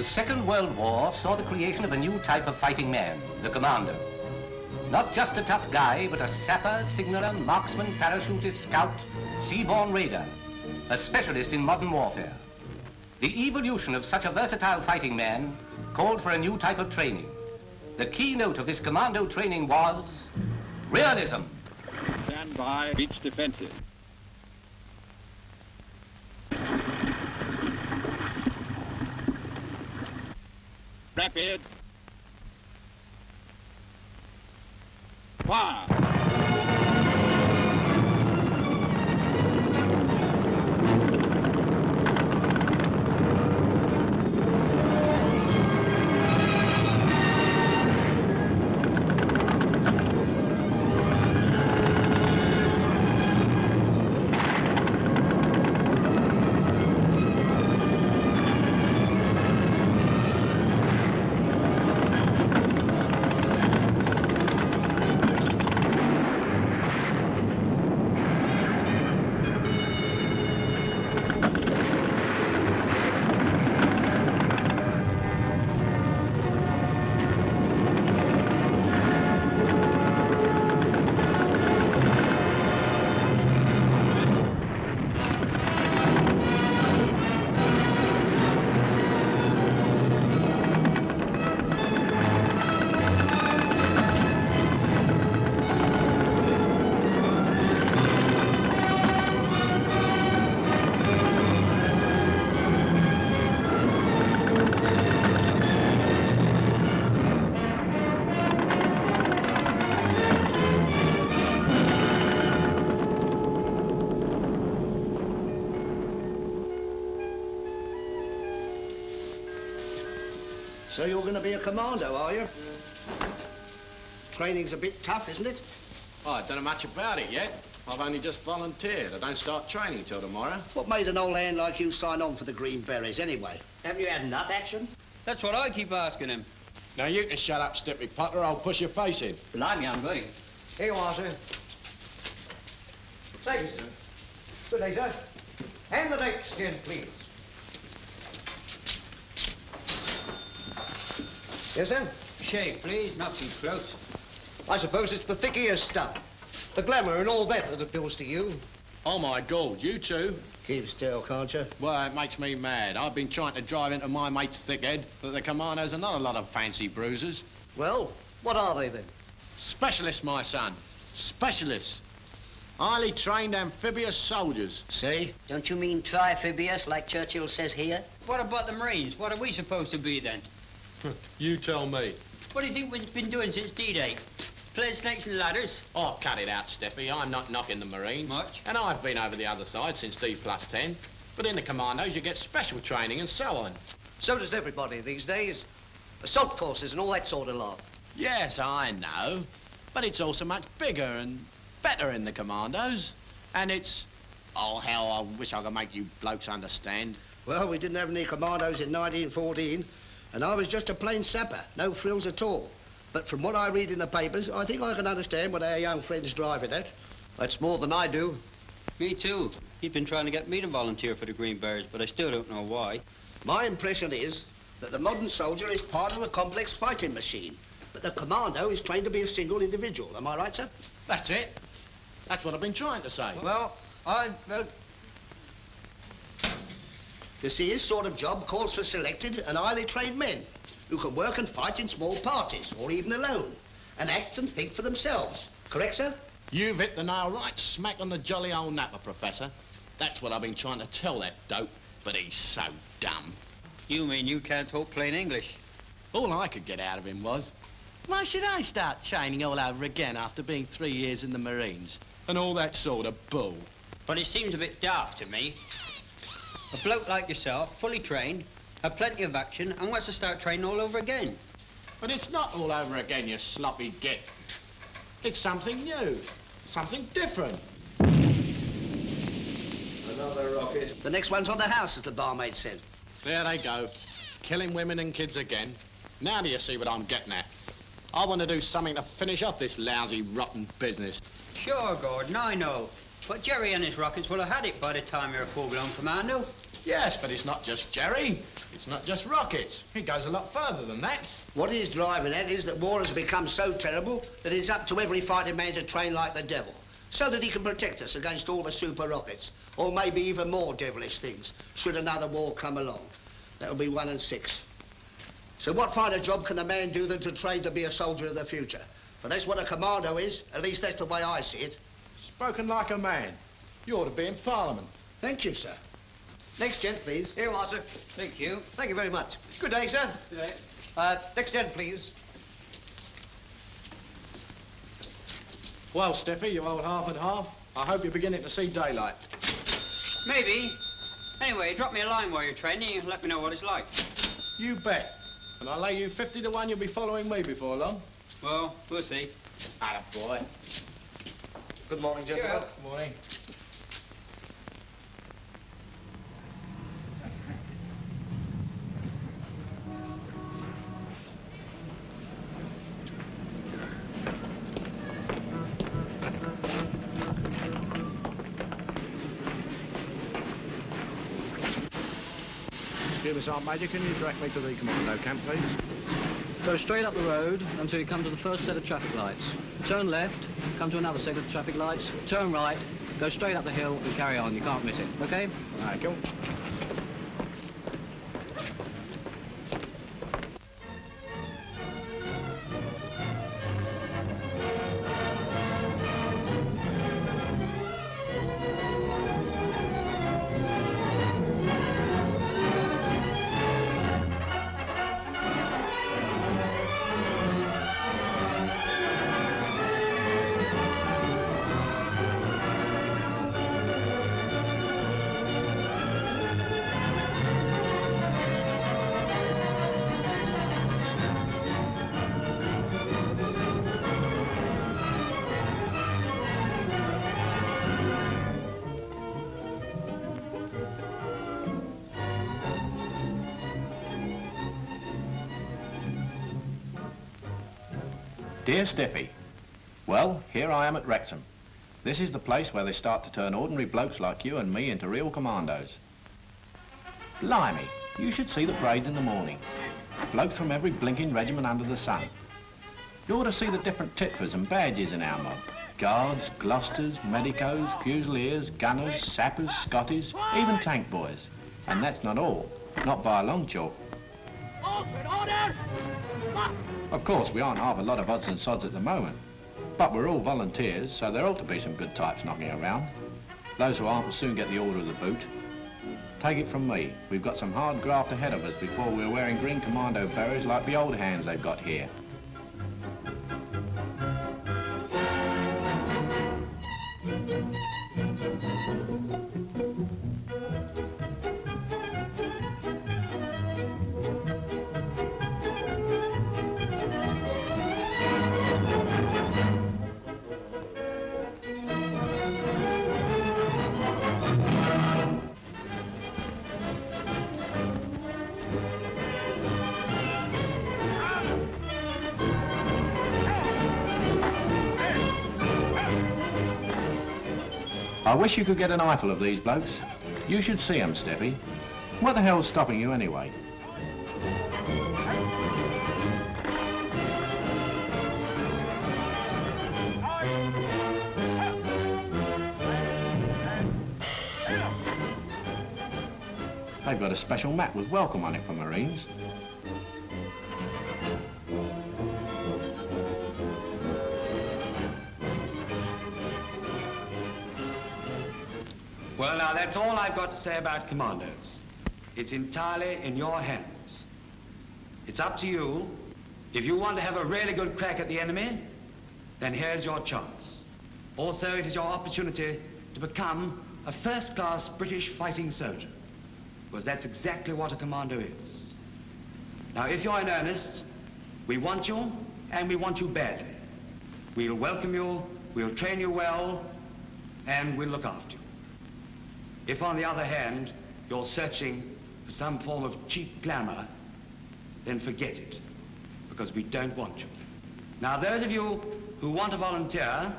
The Second World War saw the creation of a new type of fighting man, the Commando. Not just a tough guy, but a sapper, signaller, marksman, parachutist, scout, seaborne raider, a specialist in modern warfare. The evolution of such a versatile fighting man called for a new type of training. The keynote of this Commando training was realism. Stand by, each defensive. Rapid. Fire. So you're going to be a commando, are you? Training's a bit tough, isn't it? Oh, I don't know much about it yet. I've only just volunteered. I don't start training till tomorrow. What made an old hand like you sign on for the Green Berets, anyway? Haven't you had enough action? That's what I keep asking him. Now, you can shut up, Stippy Potter. I'll push your face in. Blimey, I'm going. Here you are, sir. Thank you, sir. Good day, sir. Hand the dates again, please. Yes, sir? Shake, please, not too close. I suppose it's the thick ears stuff. The glamour and all that appeals to you. Oh, my God, you too? Keep still, can't you? Well, it makes me mad. I've been trying to drive into my mate's thick head that the Commandos are not a lot of fancy bruisers. Well, what are they then? Specialists, my son. Specialists. Highly trained amphibious soldiers. See? Don't you mean tri-amphibious, like Churchill says here? What about the Marines? What are we supposed to be then? You tell me. What do you think we've been doing since D-Day? Playing snakes and ladders? Oh, cut it out, Steffi. I'm not knocking the Marines. Much? And I've been over the other side since D+10. But in the Commandos, you get special training and so on. So does everybody these days. Assault courses and all that sort of lot. Yes, I know. But it's also much bigger and better in the Commandos. And it's... Oh, hell, I wish I could make you blokes understand. Well, we didn't have any commandos in 1914, and I was just a plain sapper, no frills at all. But from what I read in the papers, I think I can understand what our young friend's driving at. That's more than I do. Me too. He's been trying to get me to volunteer for the Green Berets, but I still don't know why. My impression is that the modern soldier is part of a complex fighting machine, but the commando is trained to be a single individual. Am I right, sir? That's it. That's what I've been trying to say. Well, You see, his sort of job calls for selected and highly trained men who can work and fight in small parties, or even alone, and act and think for themselves. Correct, sir? You've hit the nail right smack on the jolly old napper, Professor. That's what I've been trying to tell that dope, but he's so dumb. You mean you can't talk plain English? All I could get out of him was, why should I start training all over again after being 3 years in the Marines? And all that sort of bull. But it seems a bit daft to me. A bloke like yourself, fully trained, had plenty of action, and wants to start training all over again. But it's not all over again, you sloppy git. It's something new, something different. Another rocket. The next one's on the house, as the barmaid said. There they go, killing women and kids again. Now do you see what I'm getting at? I want to do something to finish off this lousy, rotten business. Sure, Gordon, I know. But Jerry and his rockets will have had it by the time you're a full-blown commando. Yes, but it's not just Jerry. It's not just rockets. It goes a lot further than that. What he's driving at is that war has become so terrible that it's up to every fighting man to train like the devil, so that he can protect us against all the super rockets, or maybe even more devilish things, should another war come along. That'll be 1 in 6. So what finer job can a man do than to train to be a soldier of the future? But that's what a commando is. At least that's the way I see it. Spoken like a man. You ought to be in Parliament. Thank you, sir. Next gent, please. Here you are, sir. Thank you. Thank you very much. Good day, sir. Good day. Next gent, please. Well, Steffi, you old half and half, I hope you're beginning to see daylight. Maybe. Anyway, drop me a line while you're training and let me know what it's like. You bet. And I lay you 50 to 1 you'll be following me before long. Well, we'll see. Attaboy. Good morning, gentlemen. Good morning. Excuse me, Sergeant Major, can you direct me to the Commando camp, please? Go straight up the road until you come to the first set of traffic lights. Turn left, come to another set of traffic lights, turn right, go straight up the hill and carry on. You can't miss it, okay? All right, cool. Dear Stippy, well, here I am at Wrexham. This is the place where they start to turn ordinary blokes like you and me into real commandos. Blimey, you should see the parades in the morning. Blokes from every blinking regiment under the sun. You ought to see the different tippers and badges in our mob. Guards, Gloucesters, Medicos, Fusiliers, Gunners, Sappers, Scotties, even tank boys. And that's not all, not by a long chalk. Of course, we aren't half a lot of odds and sods at the moment, but we're all volunteers, so there ought to be some good types knocking around. Those who aren't will soon get the order of the boot. Take it from me, we've got some hard graft ahead of us before we're wearing green commando berets like the old hands they've got here. I wish you could get an eyeful of these blokes. You should see them, Steffi. What the hell's stopping you anyway? They've got a special map with welcome on it for Marines. Well, now, that's all I've got to say about Commandos. It's entirely in your hands. It's up to you. If you want to have a really good crack at the enemy, then here's your chance. Also, it is your opportunity to become a first-class British fighting soldier, because that's exactly what a commando is. Now, if you're in earnest, we want you, and we want you badly. We'll welcome you, we'll train you well, and we'll look after you. If, on the other hand, you're searching for some form of cheap glamour, then forget it, because we don't want you. Now, those of you who want to volunteer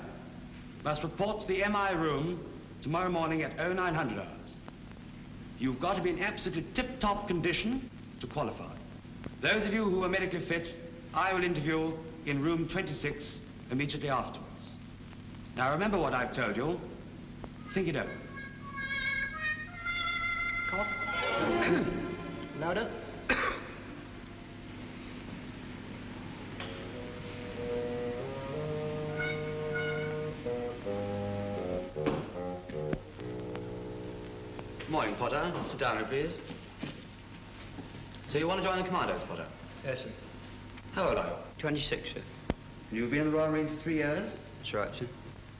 must report to the MI room tomorrow morning at 0900 hours. you've got to be in absolutely tip-top condition to qualify. Those of you who are medically fit, I will interview in room 26 immediately afterwards. Now remember what I've told you. Think it over. Cough. Louder. Morning, Potter. Sit down, please. So you want to join the Commandos, Potter? Yes, sir. How old are you? 26, sir. You've been in the Royal Marines for 3 years? That's right, sir.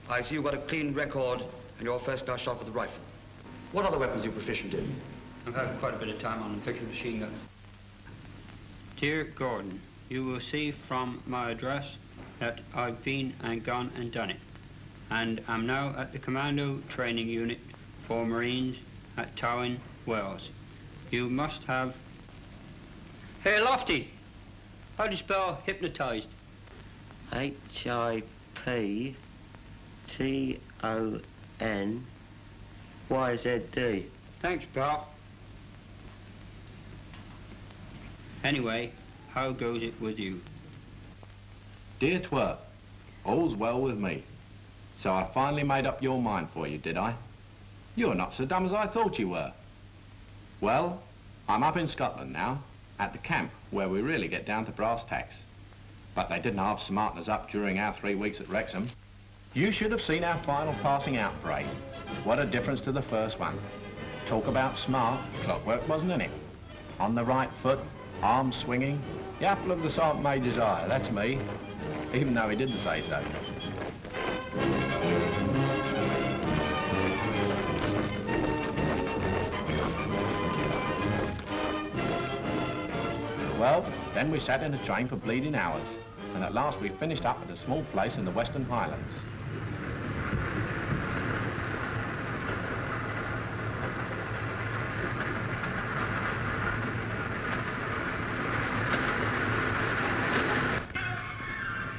I see you've got a clean record and you're a first-class shot with a rifle. What other weapons are you proficient in? I've had quite a bit of time on fixing machine gun. Dear Gordon, you will see from my address that I've been and gone and done it. And I'm now at the Commando training unit for Marines at Towin, Wales. You must have... Hey, Lofty! How do you spell hypnotized? H-I-P-T-O-N-Y-Z-D. Thanks, pal. Anyway, how goes it with you? Dear Twerp, all's well with me. So I finally made up your mind for you, did I? You're not so dumb as I thought you were. Well, I'm up in Scotland now, at the camp where we really get down to brass tacks. But they didn't half smarten us up during our 3 weeks at Wrexham. You should have seen our final passing out parade. What a difference to the first one. Talk about smart, clockwork wasn't in it. On the right foot, arms swinging, the apple of the Sergeant Major's eye, that's me, even though he didn't say so. Well, then we sat in a train for bleeding hours, and at last we finished up at a small place in the Western Highlands.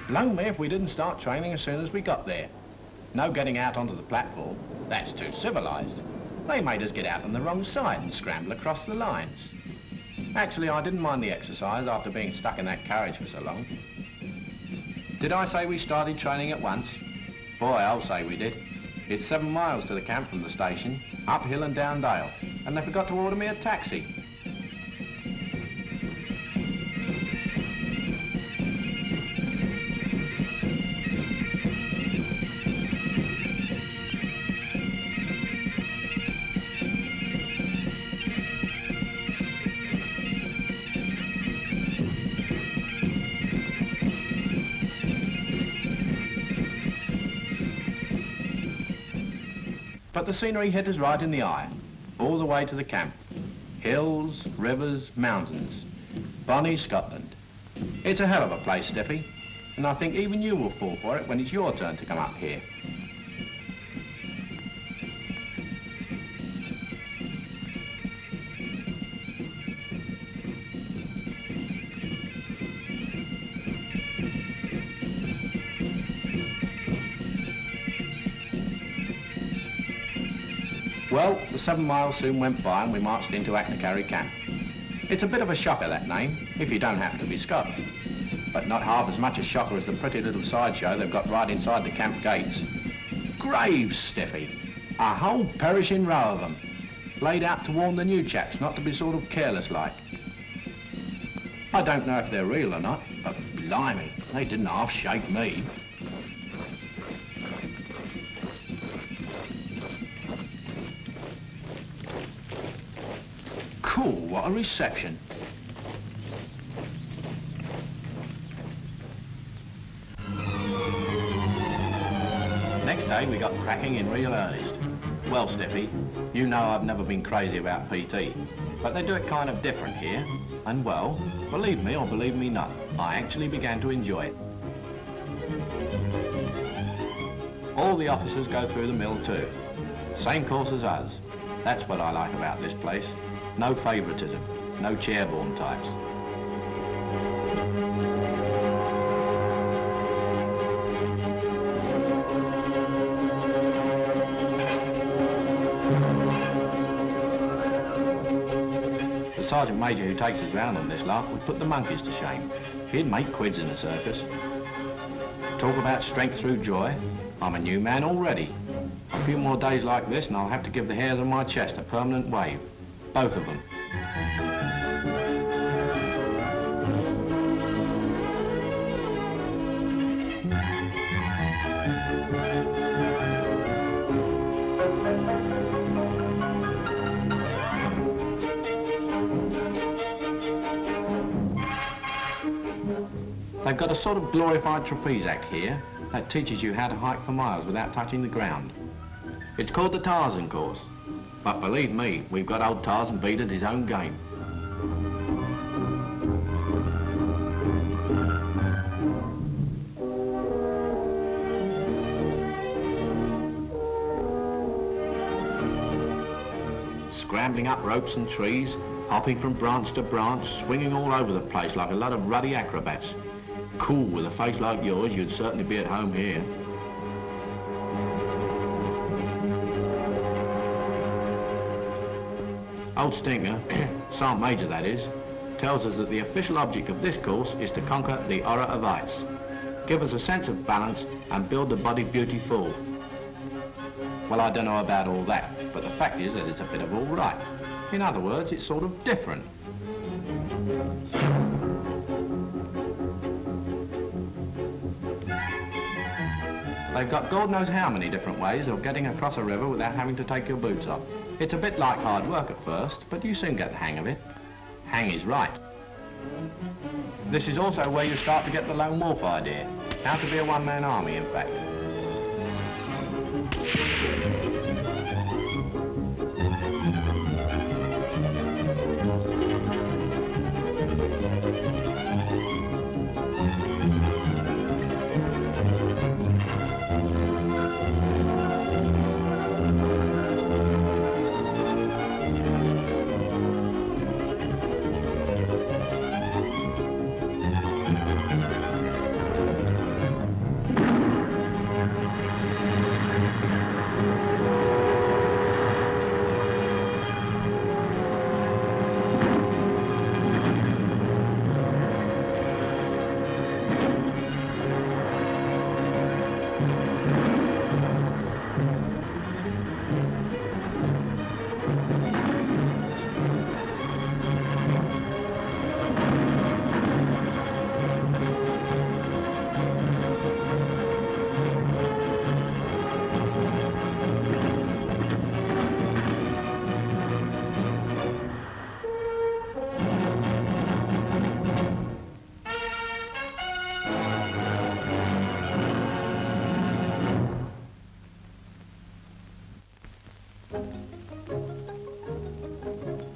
Blown me if we didn't start training as soon as we got there. No getting out onto the platform, that's too civilized. They made us get out on the wrong side and scramble across the lines. Actually, I didn't mind the exercise after being stuck in that carriage for so long. Did I say we started training at once? Boy, I'll say we did. It's 7 miles to the camp from the station, uphill and down dale, and they forgot to order me a taxi. But the scenery hit us right in the eye, all the way to the camp. Hills, rivers, mountains. Bonnie Scotland. It's a hell of a place, Stiffy, and I think even you will fall for it when it's your turn to come up here. Well, the 7 miles soon went by and we marched into Anchnacarry camp. It's a bit of a shocker, that name, if you don't happen to be Scots. But not half as much a shocker as the pretty little sideshow they've got right inside the camp gates. Graves, Stiffy. A whole perishing row of them. Laid out to warn the new chaps not to be sort of careless like. I don't know if they're real or not, but blimey, they didn't half shake me. Cool, what a reception. Next day we got cracking in real earnest. Well, Stiffy, you know I've never been crazy about PT, but they do it kind of different here. And well, believe me or believe me not, I actually began to enjoy it. All the officers go through the mill too. Same course as us. That's what I like about this place. No favouritism, no chairborne types. sergeant major who takes us round on this lot would put the monkeys to shame. He'd make quids in the circus. Talk about strength through joy. I'm a new man already. A few more days like this and I'll have to give the hairs on my chest a permanent wave. Both of them. They've got a sort of glorified trapeze act here that teaches you how to hike for miles without touching the ground. It's called the Tarzan course. But believe me, we've got old Tarzan beat at his own game. Scrambling up ropes and trees, hopping from branch to branch, swinging all over the place like a lot of ruddy acrobats. Cool, with a face like yours, you'd certainly be at home here. Old Stinker, Sergeant Major that is, tells us that the official object of this course is to conquer the horror of heights, give us a sense of balance and build the body beautiful. Well, I don't know about all that, but the fact is that it's a bit of all right. In other words, it's sort of different. They've got God knows how many different ways of getting across a river without having to take your boots off. It's a bit like hard work at first, but you soon get the hang of it. Hang is right. This is also where you start to get the lone wolf idea. How to be a one-man army, in fact.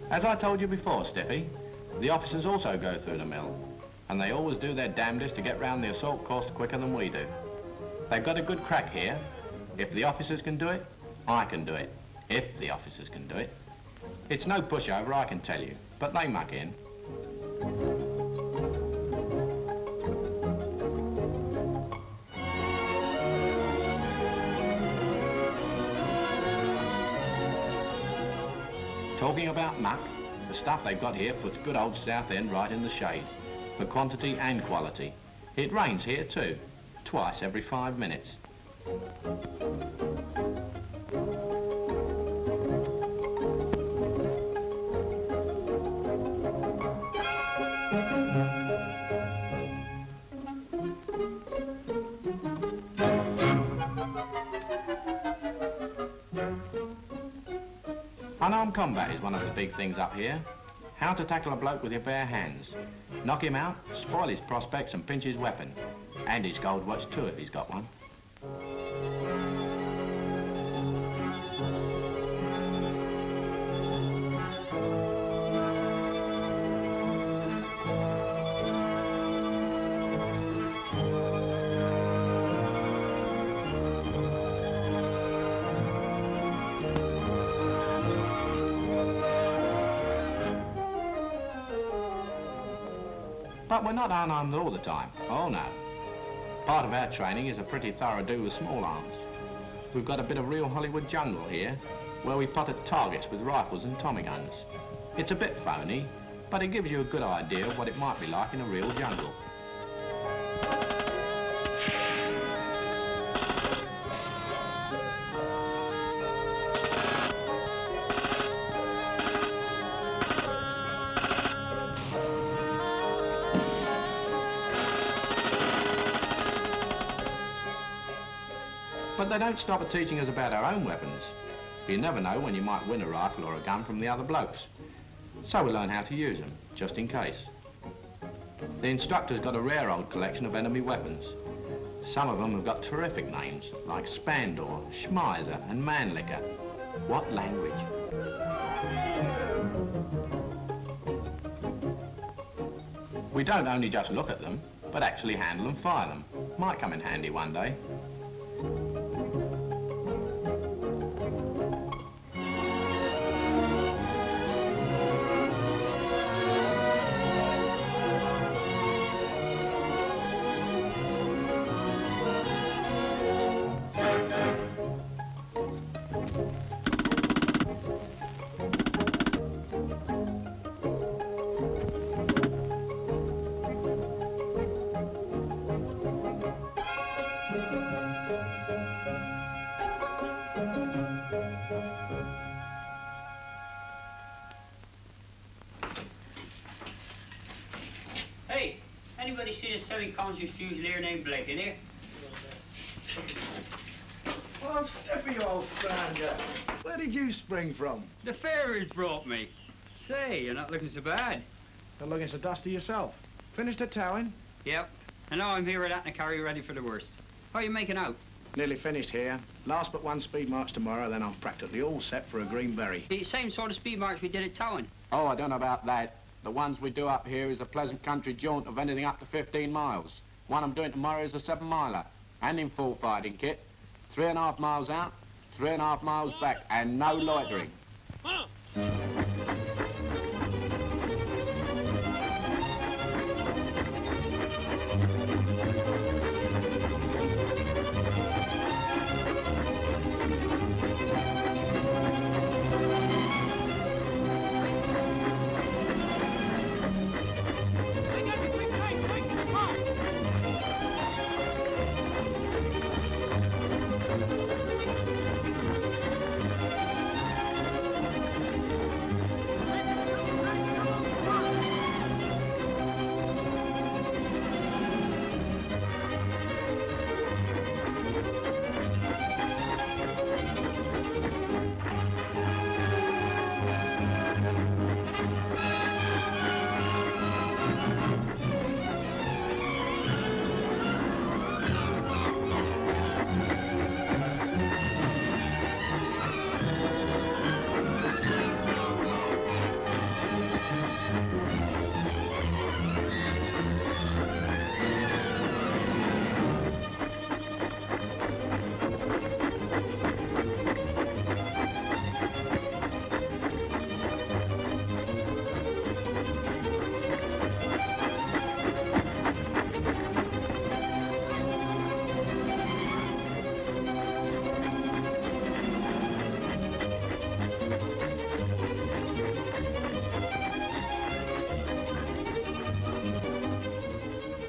As I told you before, Stiffy, the officers also go through the mill, and they always do their damnedest to get round the assault course quicker than we do. They've got a good crack here. If the officers can do it, I can do it. If the officers can do it. It's no pushover, I can tell you, but they muck in. Talking about muck, the stuff they've got here puts good old Southend right in the shade, for quantity and quality. It rains here too, twice every 5 minutes. Unarmed combat is one of the big things up here. How to tackle a bloke with your bare hands. Knock him out, spoil his prospects and pinch his weapon. And his gold watch too if he's got one. But we're not unarmed all the time. Oh, no. Part of our training is a pretty thorough do with small arms. We've got a bit of real Hollywood jungle here, where we pot at targets with rifles and Tommy guns. It's a bit phony, but it gives you a good idea of what it might be like in a real jungle. But they don't stop at teaching us about our own weapons. You never know when you might win a rifle or a gun from the other blokes. So we learn how to use them, just in case. The instructor's got a rare old collection of enemy weapons. Some of them have got terrific names, like Spandor, Schmeiser and Mannlicher. What language? We don't only just look at them, but actually handle and fire them. Might come in handy one day. Hey, anybody see this semi-conscious fusilier named Blake in here? Well, Stiffy, old stranger, where did you spring from? The fairies brought me. Say, you're not looking so bad. Not looking so dusty yourself. Finished at towing? Yep. And now I'm here at Anchnacarry ready for the worst. How are you making out? Nearly finished here. Last but one speed march tomorrow, then I'm practically all set for a green berry. The same sort of speed march we did at Towing. Oh, I don't know about that. The ones we do up here is a pleasant country jaunt of anything up to 15 miles. One I'm doing tomorrow is a 7-miler, and in full fighting kit. 3.5 miles out, 3.5 miles back, and no loitering.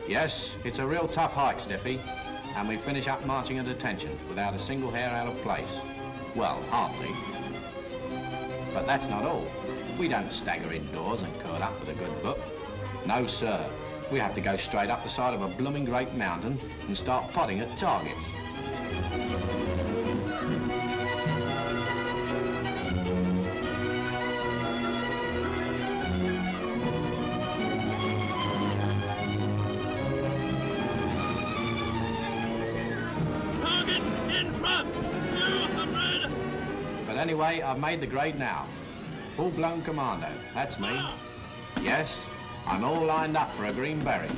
Yes, it's a real tough hike, Stiffy, and we finish up marching at attention without a single hair out of place. Well, hardly. But that's not all. We don't stagger indoors and curl up with a good book. No, sir. We have to go straight up the side of a blooming great mountain and start potting at targets. But anyway, I've made the grade now. Full-blown commando, that's me. Yes, I'm all lined up for a green beret.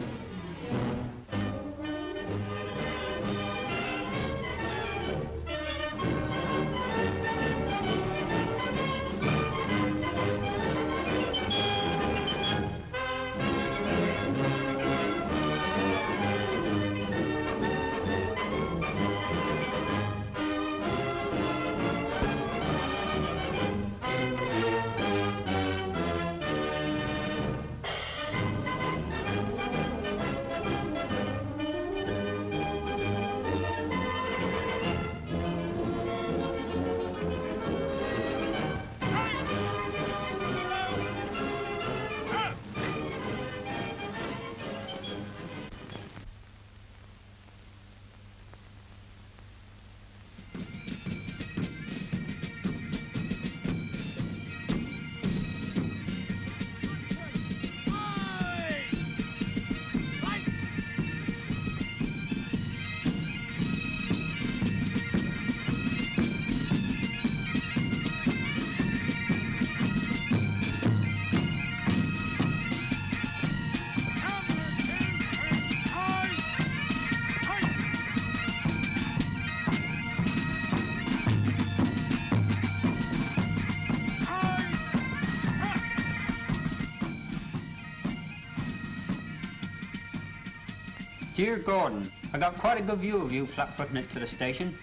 Dear Gordon, I got quite a good view of you flat-footing it to the station.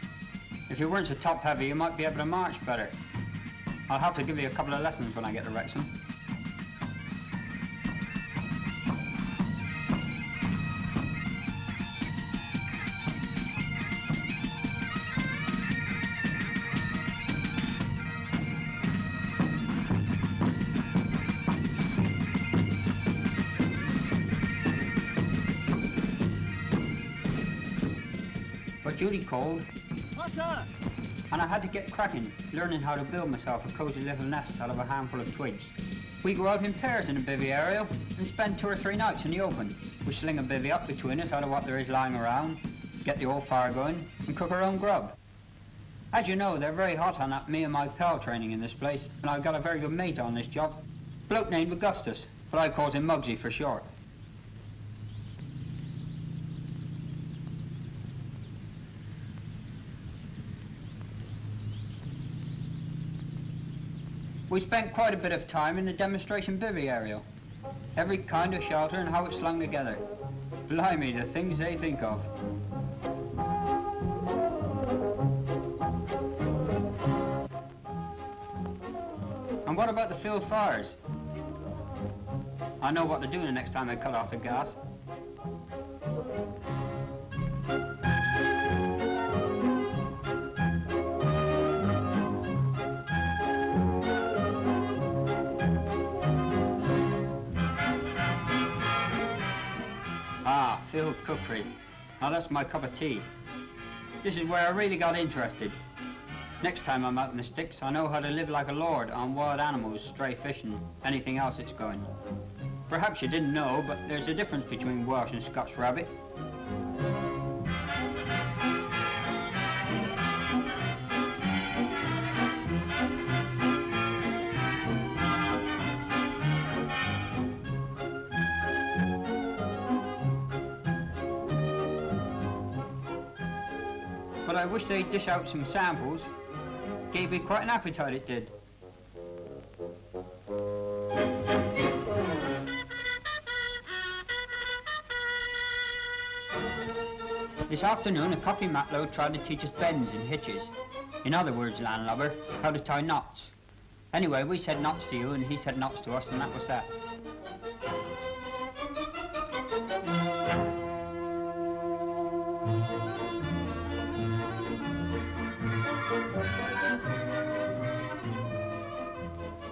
If you weren't so top-heavy, you might be able to march better. I'll have to give you a couple of lessons when I get to Wrexham. But Judy called. What's up? And I had to get cracking, learning how to build myself a cosy little nest out of a handful of twigs. We go out in pairs in a bivvy area and spend 2 or 3 nights in the open. We sling a bivvy up between us out of what there is lying around, get the old fire going, and cook our own grub. As you know, they're very hot on that me and my pal training in this place, and I've got a very good mate on this job. Bloke named Augustus, but I calls him Muggsy for short. We spent quite a bit of time in the demonstration bivvy area. Every kind of shelter and how it's slung together. Blimey, the things they think of. And what about the field fires? I know what to do the next time I cut off the gas. Field cookery. Now that's my cup of tea. This is where I really got interested. Next time I'm out in the sticks, I know how to live like a lord on wild animals, stray fishing, anything else that's going. Perhaps you didn't know, but there's a difference between Welsh and Scotch rabbit. But I wish they'd dish out some samples. Gave me quite an appetite, it did. This afternoon, a cocky matlow tried to teach us bends and hitches. In other words, landlubber, how to tie knots. Anyway, we said knots to you, and he said knots to us, and that was that.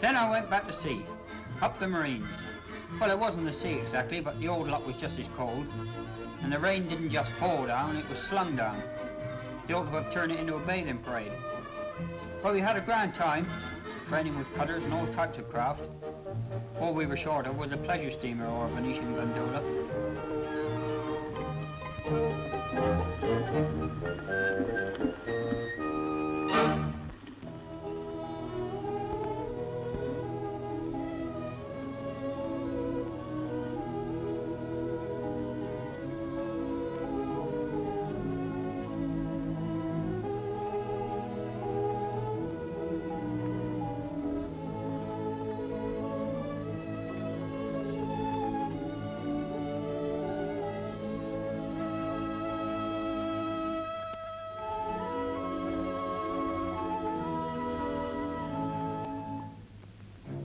Then I went back to sea, up the Marines. Well, it wasn't the sea exactly, but the old lot was just as cold. And the rain didn't just fall down, it was slung down. They ought to have turned it into a bathing parade. Well, we had a grand time, training with cutters and all types of craft. All we were short of was a pleasure steamer or a Venetian gondola.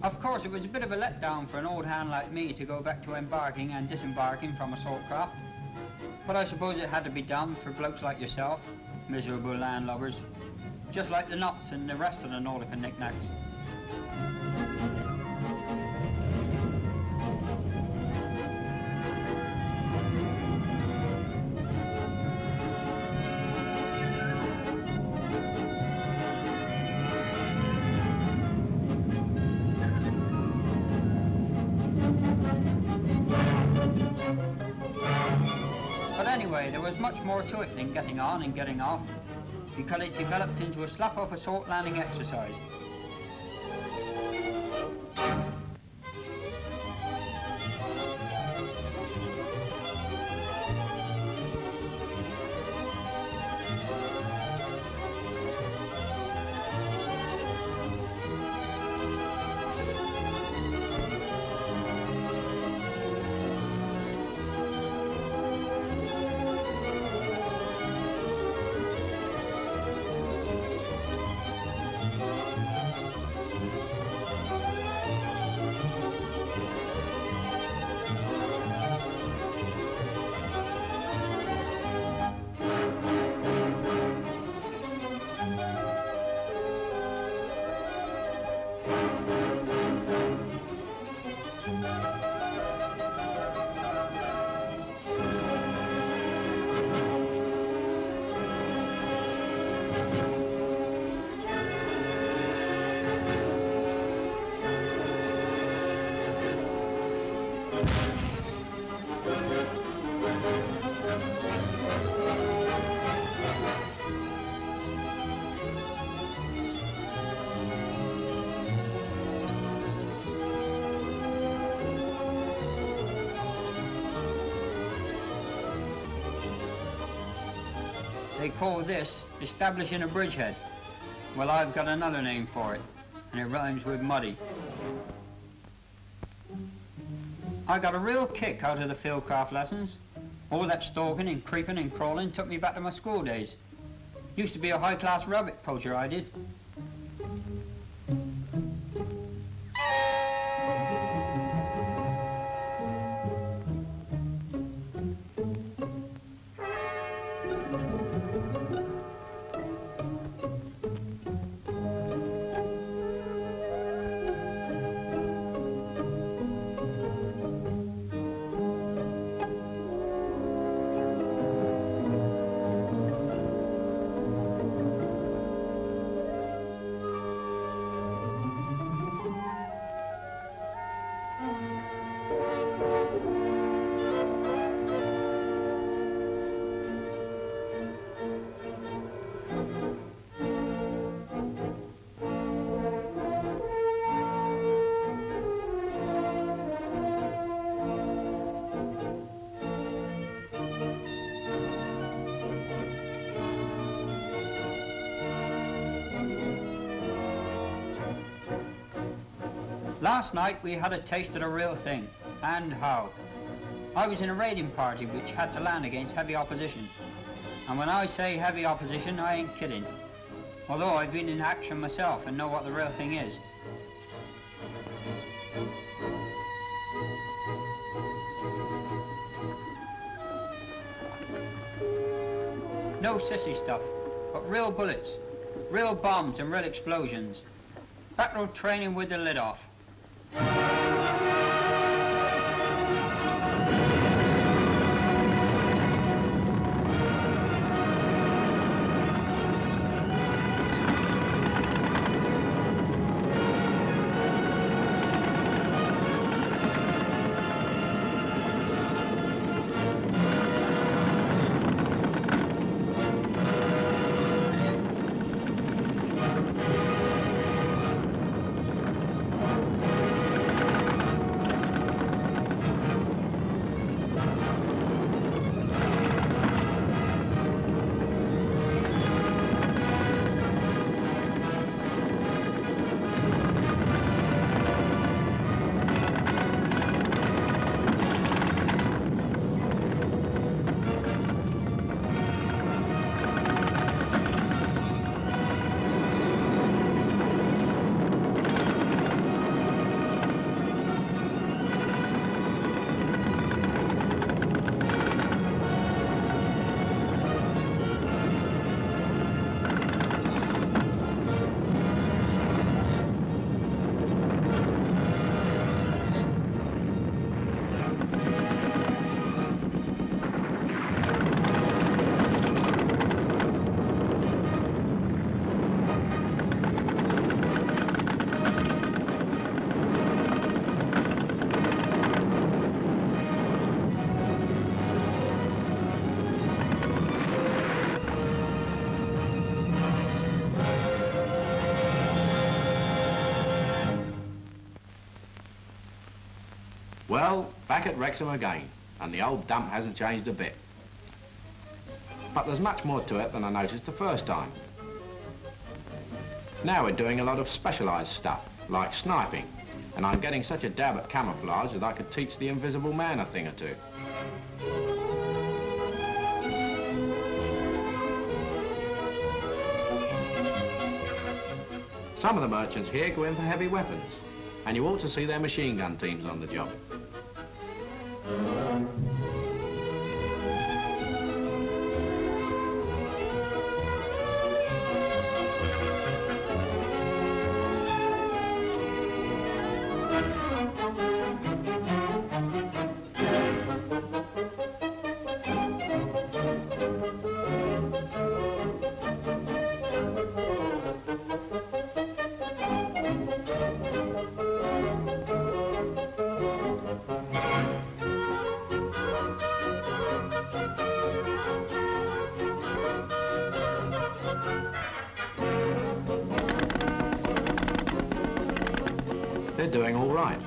Of course, it was a bit of a letdown for an old hand like me to go back to embarking and disembarking from assault craft. But I suppose it had to be done for blokes like yourself, miserable landlubbers, just like the knots and the rest of the nautical knickknacks. Anyway, there was much more to it than getting on and getting off, because it developed into a slap-off assault landing exercise. They call this establishing a bridgehead. Well, I've got another name for it, and it rhymes with muddy. I got a real kick out of the fieldcraft lessons. All that stalking and creeping and crawling took me back to my school days. Used to be a high-class rabbit poacher, I did. Last night we had a taste of the real thing, and how. I was in a raiding party which had to land against heavy opposition. And when I say heavy opposition, I ain't kidding. Although I've been in action myself and know what the real thing is. No sissy stuff, but real bullets, real bombs and real explosions. Backroad training with the lid off. Well, back at Wrexham again, and the old dump hasn't changed a bit. But there's much more to it than I noticed the first time. Now we're doing a lot of specialised stuff, like sniping, and I'm getting such a dab at camouflage that I could teach the invisible man a thing or two. Some of the merchants here go in for heavy weapons, and you ought to see their machine gun teams on the job. They're doing all right.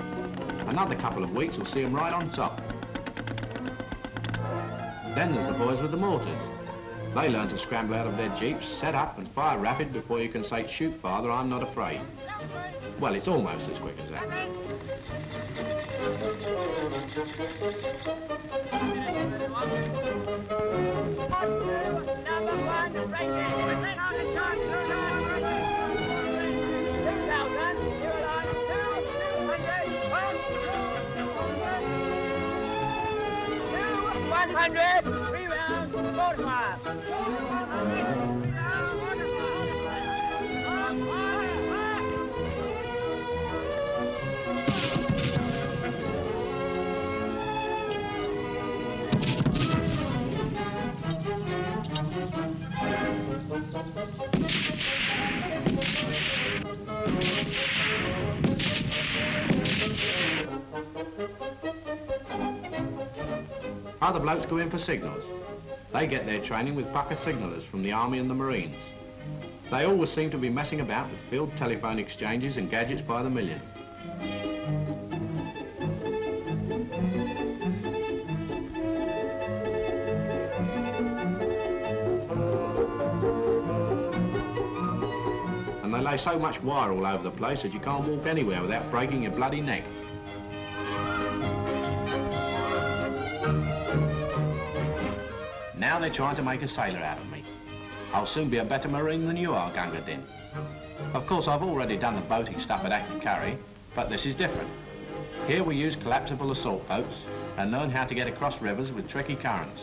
Another couple of weeks will see them right on top. Then there's the boys with the mortars. They learn to scramble out of their jeeps, set up and fire rapid before you can say, shoot, father, I'm not afraid. Well, it's almost as quick as that. Other blokes go in for signals. They get their training with bucker signallers from the Army and the Marines. They always seem to be messing about with field telephone exchanges and gadgets by the million. And they lay so much wire all over the place that you can't walk anywhere without breaking your bloody neck. Now they're trying to make a sailor out of me. I'll soon be a better marine than you are, Gunga Din. Of course, I've already done the boating stuff at Anchnacarry, but this is different. Here we use collapsible assault boats and learn how to get across rivers with tricky currents.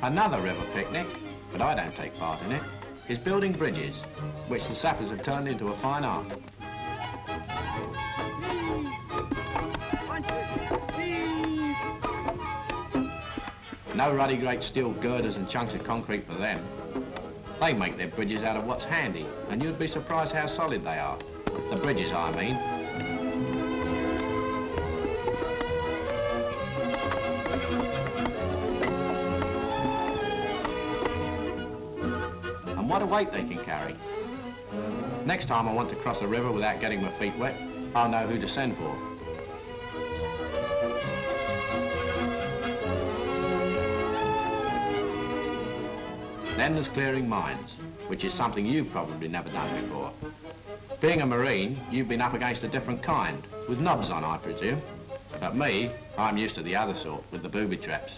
Another river picnic, but I don't take part in it, is building bridges, which the sappers have turned into a fine art. No ruddy great steel girders and chunks of concrete for them. They make their bridges out of what's handy, and you'd be surprised how solid they are. The bridges, I mean. What a weight they can carry. Next time I want to cross a river without getting my feet wet, I'll know who to send for. Then there's clearing mines, which is something you've probably never done before. Being a Marine, you've been up against a different kind, with knobs on, I presume. But me, I'm used to the other sort, with the booby traps.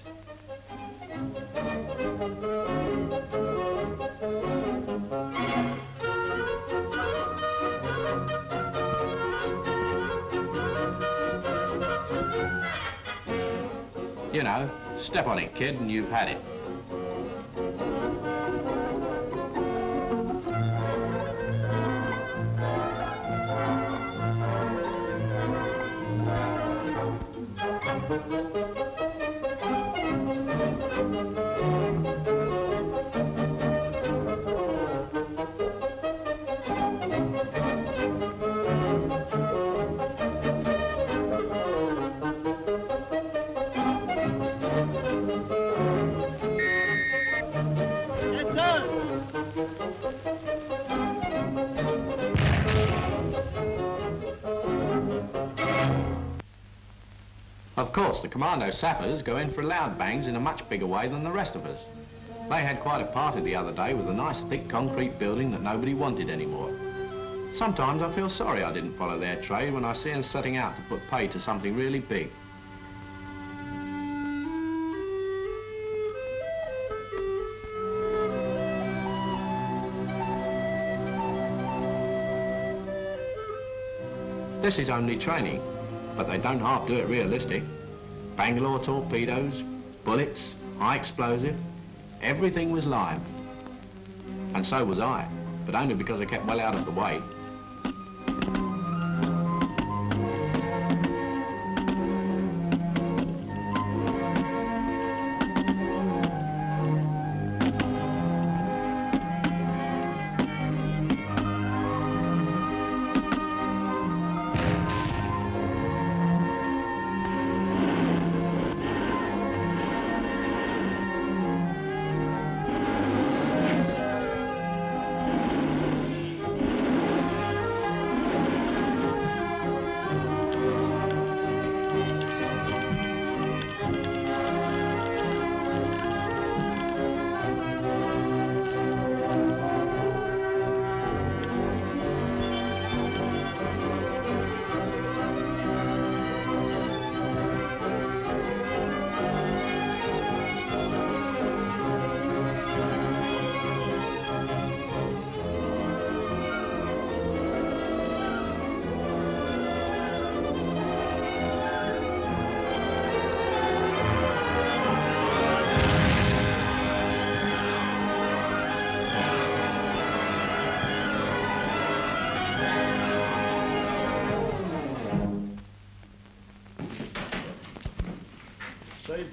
You know, step on it, kid, and you've had it. Of course, the Commando sappers go in for loud bangs in a much bigger way than the rest of us. They had quite a party the other day with a nice thick concrete building that nobody wanted anymore. Sometimes I feel sorry I didn't follow their trade when I see them setting out to put pay to something really big. This is only training, but they don't half do it realistic. Bangalore torpedoes, bullets, high explosive, everything was live. And so was I, but only because I kept well out of the way.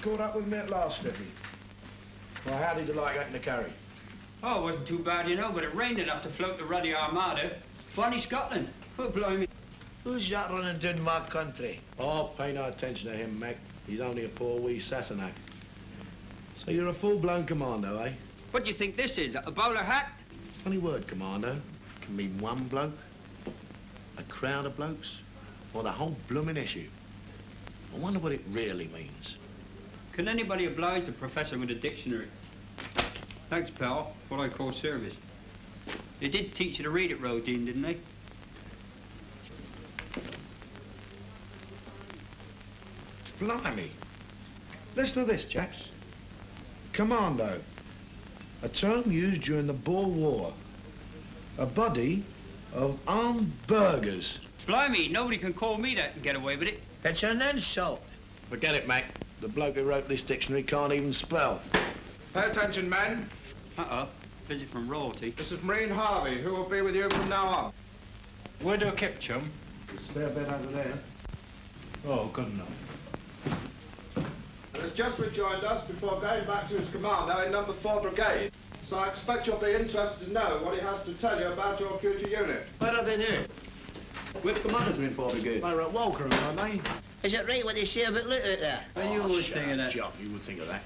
caught up with me at last, Steffi. Well, how did you like Anchnacarry? Oh, it wasn't too bad, you know, but it rained enough to float the ruddy Armada. Bonnie Scotland. Oh, blimey. Who's that running down my country? Oh, pay no attention to him, Mac. He's only a poor wee Sassenach. So you're a full-blown commando, eh? What do you think this is, a bowler hat? Funny word, commando. Can mean one bloke, a crowd of blokes, or the whole blooming issue. I wonder what it really means. Can anybody oblige the professor with a dictionary? Thanks, pal. What I call service. They did teach you to read it, Rodine, didn't they? Blimey. Listen to this, chaps. Commando. A term used during the Boer War. A body of armed burghers. Blimey, nobody can call me that and get away with it. It's an insult. Forget it, Mac. The bloke who wrote this dictionary can't even spell. Pay attention, men. Uh-oh. Visit from royalty. This is Marine Harvey, who will be with you from now on. Where do I keep, chum? The spare bed over there. Oh, good enough. And has just rejoined us before going back to his commando in number 4 Brigade. So I expect you'll be interested to know what he has to tell you about your future unit. Where are they now? Which commanders are in 4 Brigade? They were at Walker, aren't they? Is it right what they say about litter there? Well, you always think of that. Job, you would think of that.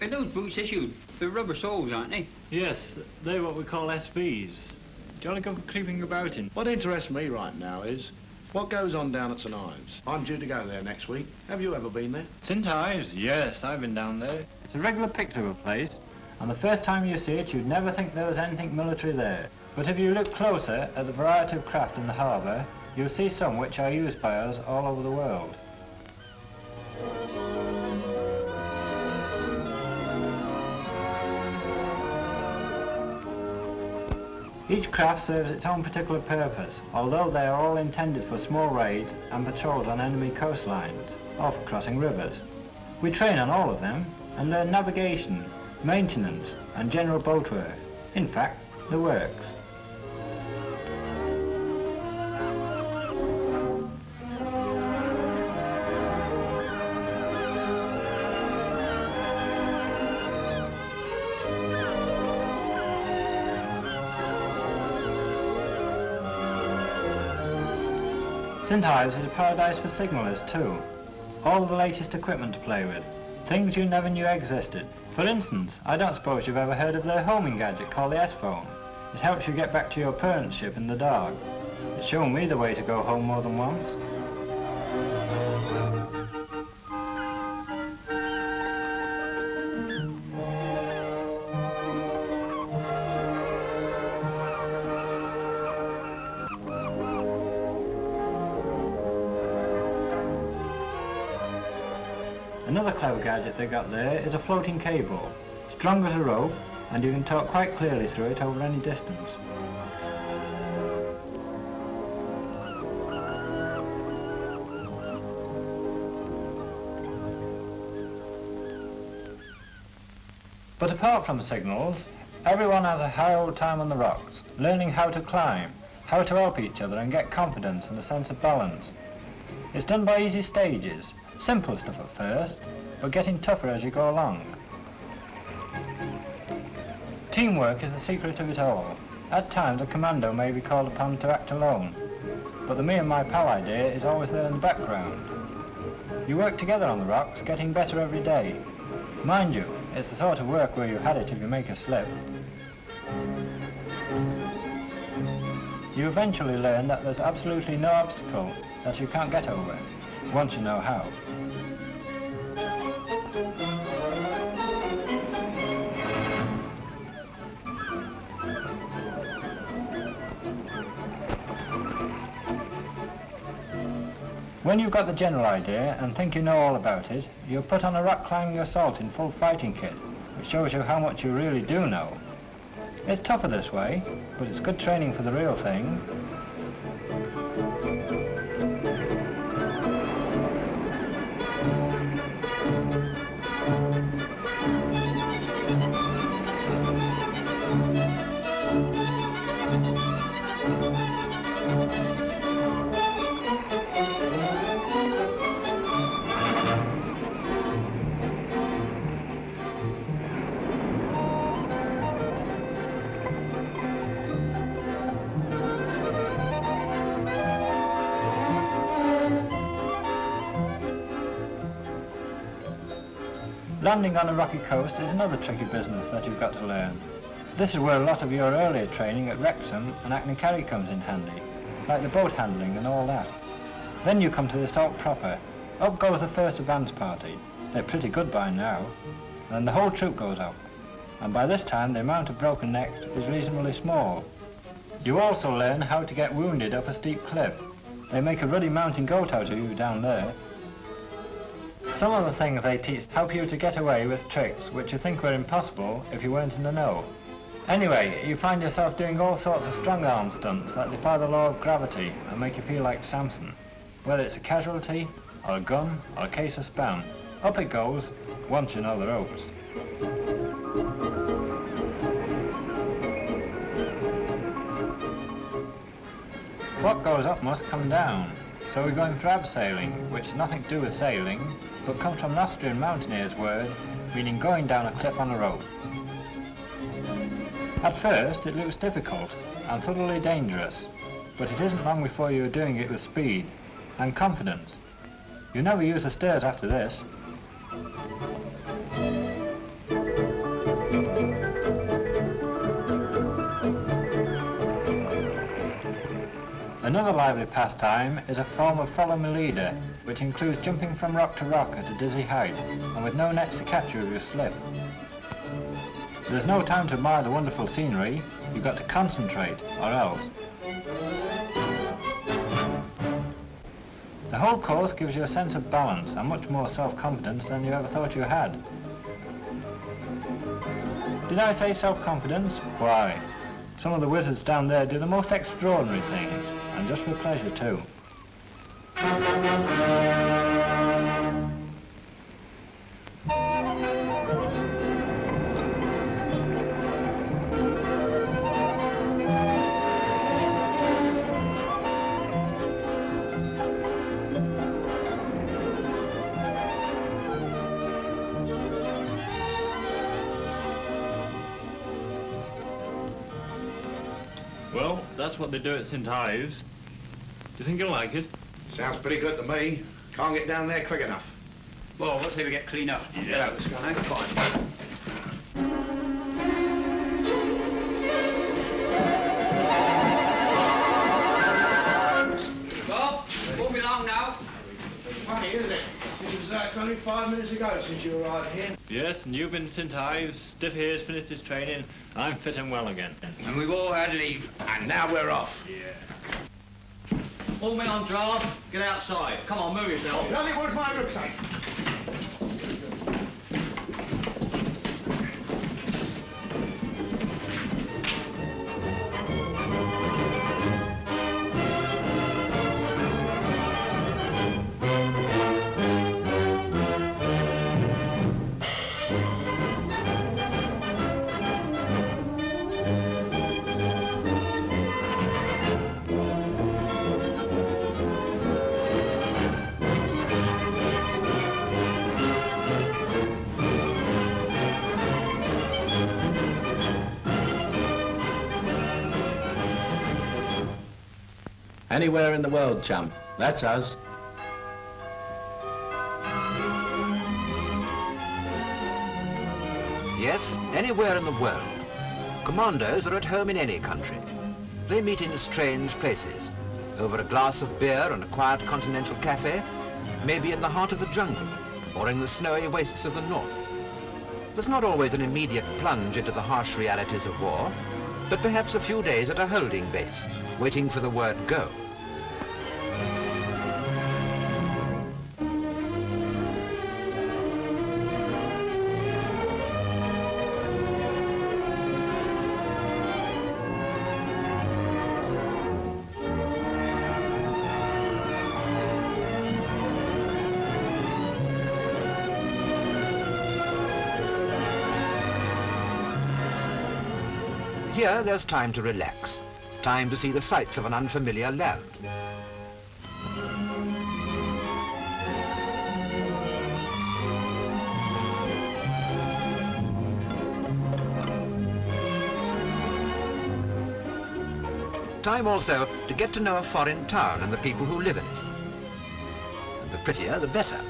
Are those boots issued? They're rubber soles, aren't they? Yes, they're what we call SVs. Jolly good for creeping about in. What interests me right now is what goes on down at St Ives. I'm due to go there next week. Have you ever been there? St Ives? Yes, I've been down there. It's a regular picture of a place, and the first time you see it, you'd never think there was anything military there. But if you look closer at the variety of craft in the harbour, you'll see some which are used by us all over the world. Each craft serves its own particular purpose, although they are all intended for small raids and patrols on enemy coastlines, or for crossing rivers. We train on all of them and learn navigation, maintenance and general boat work. In fact, the works. St Ives is a paradise for signallers too. All the latest equipment to play with, things you never knew existed. For instance, I don't suppose you've ever heard of their homing gadget called the S-phone. It helps you get back to your parents' ship in the dark. It's shown me the way to go home more than once. Another clever gadget they got there is a floating cable, strong as a rope, and you can talk quite clearly through it over any distance. But apart from signals, everyone has a high old time on the rocks, learning how to climb, how to help each other and get confidence and a sense of balance. It's done by easy stages. Simple stuff at first, but getting tougher as you go along. Teamwork is the secret of it all. At times a commando may be called upon to act alone, but the me and my pal idea is always there in the background. You work together on the rocks, getting better every day. Mind you, it's the sort of work where you had it if you make a slip. You eventually learn that there's absolutely no obstacle that you can't get over, once you know how. When you've got the general idea and think you know all about it, you're put on a rock climbing assault in full fighting kit, which shows you how much you really do know. It's tougher this way, but it's good training for the real thing. Landing on a rocky coast is another tricky business that you've got to learn. This is where a lot of your earlier training at Wrexham and Anchnacarry comes in handy, like the boat handling and all that. Then you come to the assault proper. Up goes the first advance party. They're pretty good by now. And then the whole troop goes up. And by this time the amount of broken necks is reasonably small. You also learn how to get wounded up a steep cliff. They make a ruddy mountain goat out of you down there. Some of the things they teach help you to get away with tricks which you think were impossible if you weren't in the know. Anyway, you find yourself doing all sorts of strong-arm stunts that defy the law of gravity and make you feel like Samson. Whether it's a casualty, or a gun, or a case of spam, up it goes, once you know the ropes. What goes up must come down, so we're going for abseiling, which has nothing to do with sailing, but comes from an Austrian mountaineer's word, meaning going down a cliff on a rope. At first it looks difficult and thoroughly dangerous, but it isn't long before you're doing it with speed and confidence. You never use the stairs after this. Another lively pastime is a form of follow me leader, which includes jumping from rock to rock at a dizzy height, and with no nets to catch you if you slip. There's no time to admire the wonderful scenery, you've got to concentrate, or else. The whole course gives you a sense of balance and much more self-confidence than you ever thought you had. Did I say self-confidence? Why, some of the wizards down there do the most extraordinary things, and just for pleasure too. Well, that's what they do at St. Ives. Do you think you'll like it? Sounds pretty good to me. Can't get down there quick enough. Well, let's see if we get clean up. Yeah. Get out of the sky. Fine. Bob, move along now. Funny, isn't it? It's only 5 minutes ago since you arrived here. Yes, and you've been to St. Ives, Stiff here's finished his training, I'm fit and well again. And we've all had leave. And now we're off. Yeah. All men on draft, get outside. Come on, move yourself. Lovely, where's my rucksack? Anywhere in the world, chum. That's us. Yes, anywhere in the world. Commandos are at home in any country. They meet in strange places, over a glass of beer in a quiet continental cafe, maybe in the heart of the jungle, or in the snowy wastes of the north. There's not always an immediate plunge into the harsh realities of war, but perhaps a few days at a holding base, waiting for the word go. Here, there's time to relax, time to see the sights of an unfamiliar land. Time also to get to know a foreign town and the people who live in it. And the prettier, the better.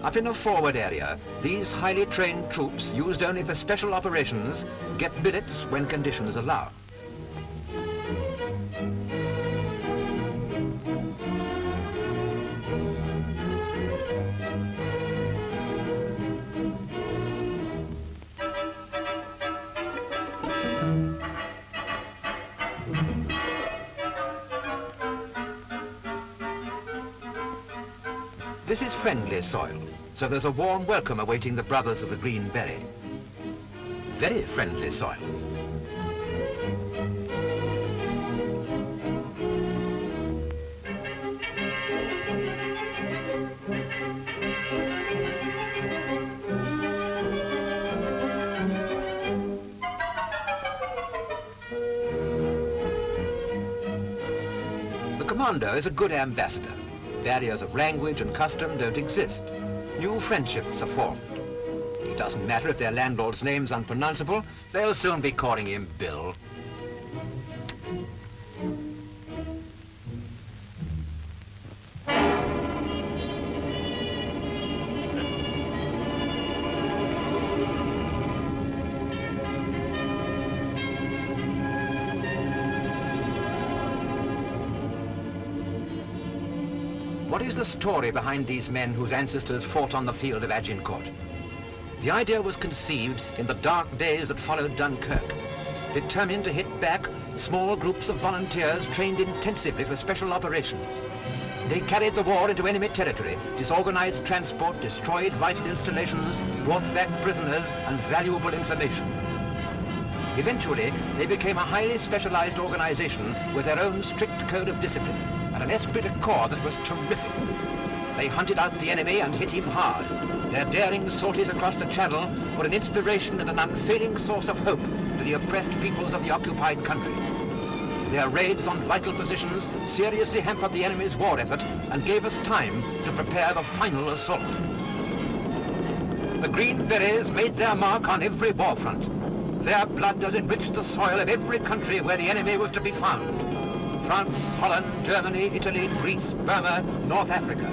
Up in a forward area, these highly trained troops, used only for special operations, get billets when conditions allow. This is friendly soil, so there's a warm welcome awaiting the brothers of the Green Beret. Very friendly soil. The Commando is a good ambassador. Barriers of language and custom don't exist. New friendships are formed. It doesn't matter if their landlord's name's unpronounceable, they'll soon be calling him Bill. What is the story behind these men whose ancestors fought on the field of Agincourt? The idea was conceived in the dark days that followed Dunkirk, determined to hit back small groups of volunteers trained intensively for special operations. They carried the war into enemy territory, disorganized transport, destroyed vital installations, brought back prisoners and valuable information. Eventually, they became a highly specialized organization with their own strict code of discipline and an esprit de corps that was terrific. They hunted out the enemy and hit him hard. Their daring sorties across the Channel were an inspiration and an unfailing source of hope to the oppressed peoples of the occupied countries. Their raids on vital positions seriously hampered the enemy's war effort and gave us time to prepare the final assault. The Green Berets made their mark on every war front. Their blood has enriched the soil of every country where the enemy was to be found. France, Holland, Germany, Italy, Greece, Burma, North Africa.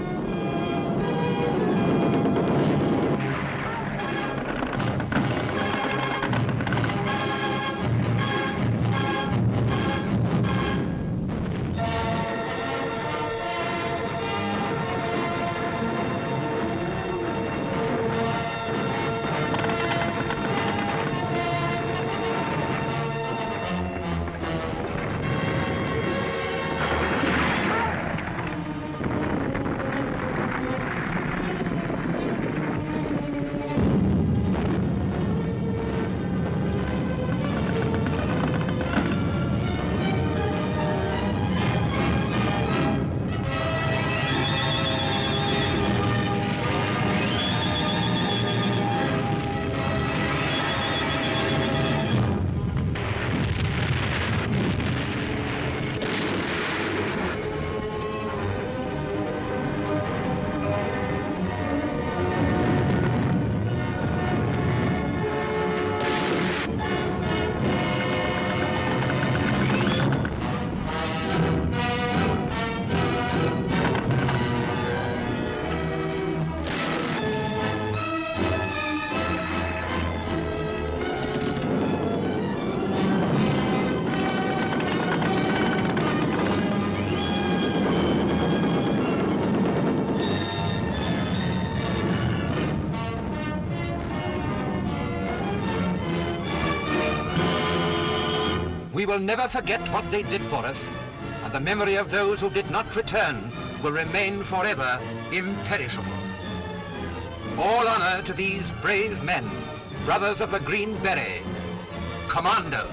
We will never forget what they did for us, and the memory of those who did not return will remain forever imperishable. All honor to these brave men, brothers of the Green Beret, Commandos.